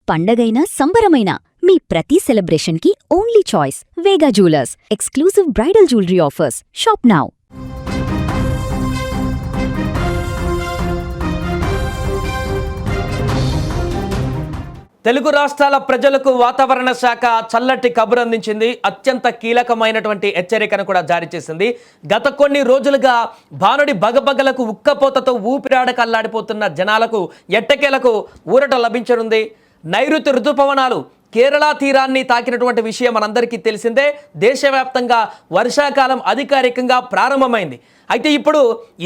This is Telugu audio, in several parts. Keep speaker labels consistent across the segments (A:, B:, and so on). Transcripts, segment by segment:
A: పండగైనా సంబరమైనా మీ ప్రతి సెలబ్రేషన్కి only choice Vega jewellers. Exclusive bridal jewellery offers. Shop now.
B: Telugu రాష్ట్రాల ప్రజలకు వాతావరణ శాఖ చల్లటి కబురు అందించింది. అత్యంత కీలకమైనటువంటి హెచ్చరికను కూడా జారీ చేసింది. గత కొన్ని రోజులుగా భానుడి బగబగలకు ఉక్కపోతతో ఊపిరాడక అల్లాడిపోతున్న జనాలకు ఎట్టకేలకు ఊరట లభించనుంది. నైరుతి ఋతుపవనాలు కేరళ తీరాన్ని తాకినటువంటి విషయం మనందరికీ తెలిసిందే. దేశవ్యాప్తంగా వర్షాకాలం అధికారికంగా ప్రారంభమైంది. అయితే ఇప్పుడు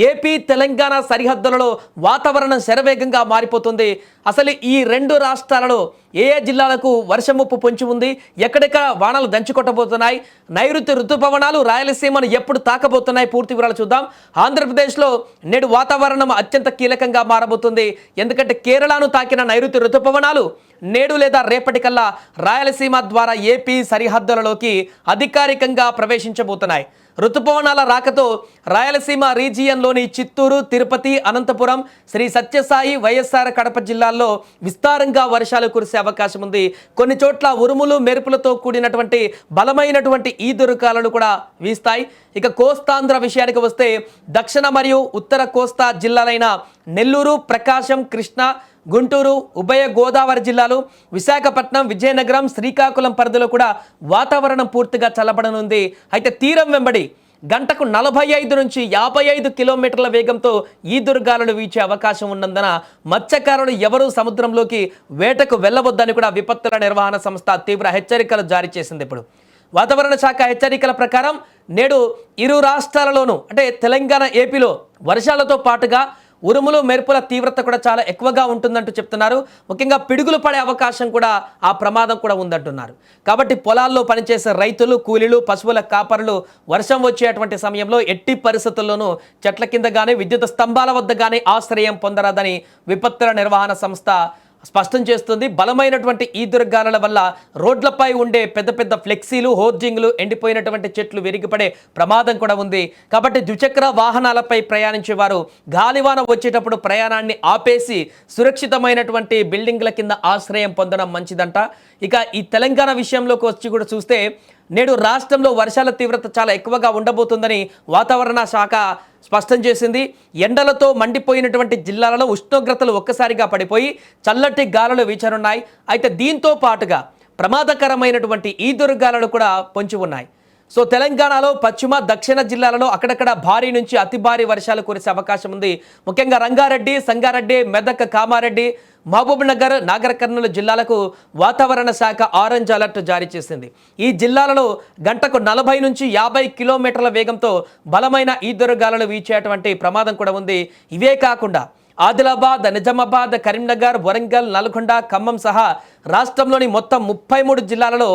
B: ఏపీ తెలంగాణ సరిహద్దులలో వాతావరణం శరవేగంగా మారిపోతుంది. అసలు ఈ రెండు రాష్ట్రాలలో ఏ జిల్లాలకు వర్షం ముప్పు పొంచి ఉంది, ఎక్కడెక్కడ వానలు దంచుకొట్టబోతున్నాయి, నైరుతి ఋతుపవనాలు రాయలసీమను ఎప్పుడు తాకబోతున్నాయి, పూర్తి వివరాలు చూద్దాం. ఆంధ్రప్రదేశ్లో నేడు వాతావరణం అత్యంత కీలకంగా మారబోతుంది. ఎందుకంటే కేరళను తాకిన నైరుతి ఋతుపవనాలు నేడు లేదా రేపటికల్లా రాయలసీమ ద్వారా ఏపీ సరిహద్దులలోకి అధికారికంగా ప్రవేశించబోతున్నాయి. ఋతుపవనాల రాకతో రాయలసీమ రీజియన్లోని చిత్తూరు, తిరుపతి, అనంతపురం, శ్రీ సత్యసాయి, వైఎస్ఆర్ కడప జిల్లాల్లో విస్తారంగా వర్షాలు కురిసే అవకాశం ఉంది. కొన్ని చోట్ల ఉరుములు మెరుపులతో కూడినటువంటి బలమైనటువంటి ఈదురుగాలులు కూడా వీస్తాయి. ఇక కోస్తాంధ్ర విషయానికి వస్తే దక్షిణ మరియు ఉత్తర కోస్తా జిల్లాలైన నెల్లూరు, ప్రకాశం, కృష్ణా, గుంటూరు, ఉభయ గోదావరి జిల్లాలు, విశాఖపట్నం, విజయనగరం, శ్రీకాకుళం పరిధిలో కూడా వాతావరణం పూర్తిగా చల్లబడనుంది. అయితే తీరం వెంబడి గంటకు 45 నుంచి 55 కిలోమీటర్ల వేగంతో ఈదురుగాలులు వీచే అవకాశం ఉన్నందున మత్స్యకారులు ఎవరూ సముద్రంలోకి వేటకు వెళ్లవద్దని కూడా విపత్తుల నిర్వహణ సంస్థ తీవ్ర హెచ్చరికలు జారీ చేసింది. ఇప్పుడు వాతావరణ శాఖ హెచ్చరికల ప్రకారం నేడు ఇరు రాష్ట్రాలలోనూ అంటే తెలంగాణ, ఏపీలో వర్షాలతో పాటుగా ఉరుములు మెరుపుల తీవ్రత కూడా చాలా ఎక్కువగా ఉంటుందంటూ చెప్తున్నారు. ముఖ్యంగా పిడుగులు పడే అవకాశం కూడా, ఆ ప్రమాదం కూడా ఉందంటున్నారు. కాబట్టి పొలాల్లో పనిచేసే రైతులు, కూలీలు, పశువుల కాపరులు వర్షం వచ్చేటువంటి సమయంలో ఎట్టి పరిస్థితుల్లోనూ చెట్ల కింద కానీ విద్యుత్ స్తంభాల వద్ద కానీ ఆశ్రయం పొందరాదని విపత్తుల నిర్వహణ సంస్థ స్పష్టం చేస్తుంది. బలమైనటువంటి ఈదురుగాలుల వల్ల రోడ్లపై ఉండే పెద్ద పెద్ద ఫ్లెక్సీలు, హోర్జింగ్లు, ఎండిపోయినటువంటి చెట్లు విరిగిపడే ప్రమాదం కూడా ఉంది. కాబట్టి ద్విచక్ర వాహనాలపై ప్రయాణించే వారు గాలివాన వచ్చేటప్పుడు ప్రయాణాన్ని ఆపేసి సురక్షితమైనటువంటి బిల్డింగ్ల కింద ఆశ్రయం పొందడం మంచిదంట. ఇక ఈ తెలంగాణ విషయంలోకి వచ్చి కూడా చూస్తే నేడు రాష్ట్రంలో వర్షాల తీవ్రత చాలా ఎక్కువగా ఉండబోతుందని వాతావరణ శాఖ స్పష్టం చేసింది. ఎండలతో మండిపోయినటువంటి జిల్లాలలో ఉష్ణోగ్రతలు ఒక్కసారిగా పడిపోయి చల్లటి గాలులు వీచనున్నాయి. అయితే దీంతో పాటుగా ప్రమాదకరమైనటువంటి ఈదురుగాలులు కూడా పొంచి ఉన్నాయి. సో తెలంగాణలో పశ్చిమ, దక్షిణ జిల్లాలలో అక్కడక్కడ భారీ నుంచి అతి భారీ వర్షాలు కురిసే అవకాశం ఉంది. ముఖ్యంగా రంగారెడ్డి, సంగారెడ్డి, మెదక్, కామారెడ్డి, మహబూబ్నగర్, నాగర్ కర్నూలు జిల్లాలకు వాతావరణ శాఖ ఆరెంజ్ అలర్ట్ జారీ చేసింది. ఈ జిల్లాలలో గంటకు 40 నుంచి 50 కిలోమీటర్ల వేగంతో బలమైన ఈదురుగాలులు వీచేటువంటి ప్రమాదం కూడా ఉంది. ఇవే కాకుండా ఆదిలాబాద్, నిజామాబాద్, కరీంనగర్, వరంగల్, నల్గొండ, ఖమ్మం సహా రాష్ట్రంలోని మొత్తం 33 జిల్లాలలో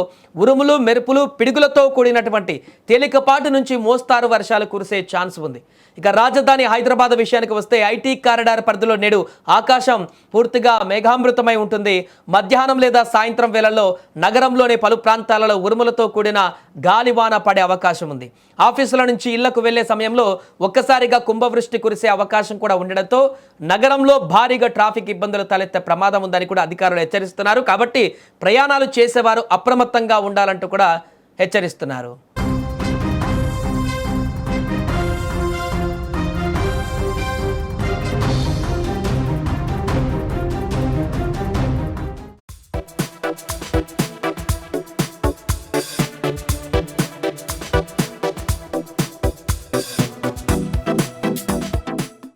B: ఉరుములు, మెరుపులు, పిడుగులతో కూడినటువంటి తేలికపాటి నుంచి మోస్తారు వర్షాలు కురిసే ఛాన్స్ ఉంది. ఇక రాజధాని హైదరాబాద్ విషయానికి వస్తే ఐటీ కారిడార్ పరిధిలో నేడు ఆకాశం పూర్తిగా మేఘామృతమై ఉంటుంది. మధ్యాహ్నం లేదా సాయంత్రం వేళల్లో నగరంలోని పలు ప్రాంతాలలో ఉరుములతో కూడిన గాలివాన పడే అవకాశం ఉంది. ఆఫీసుల నుంచి ఇళ్లకు వెళ్లే సమయంలో ఒక్కసారిగా కుంభవృష్టి కురిసే అవకాశం కూడా ఉండడంతో నగరంలో భారీగా ట్రాఫిక్ ఇబ్బందులు తలెత్తే ప్రమాదం ఉందని కూడా అధికారులు హెచ్చరిస్తున్నారు. కాబట్టి ప్రయాణాలు చేసేవారు అప్రమత్తంగా ఉండాలంటూ కూడా హెచ్చరిస్తున్నారు.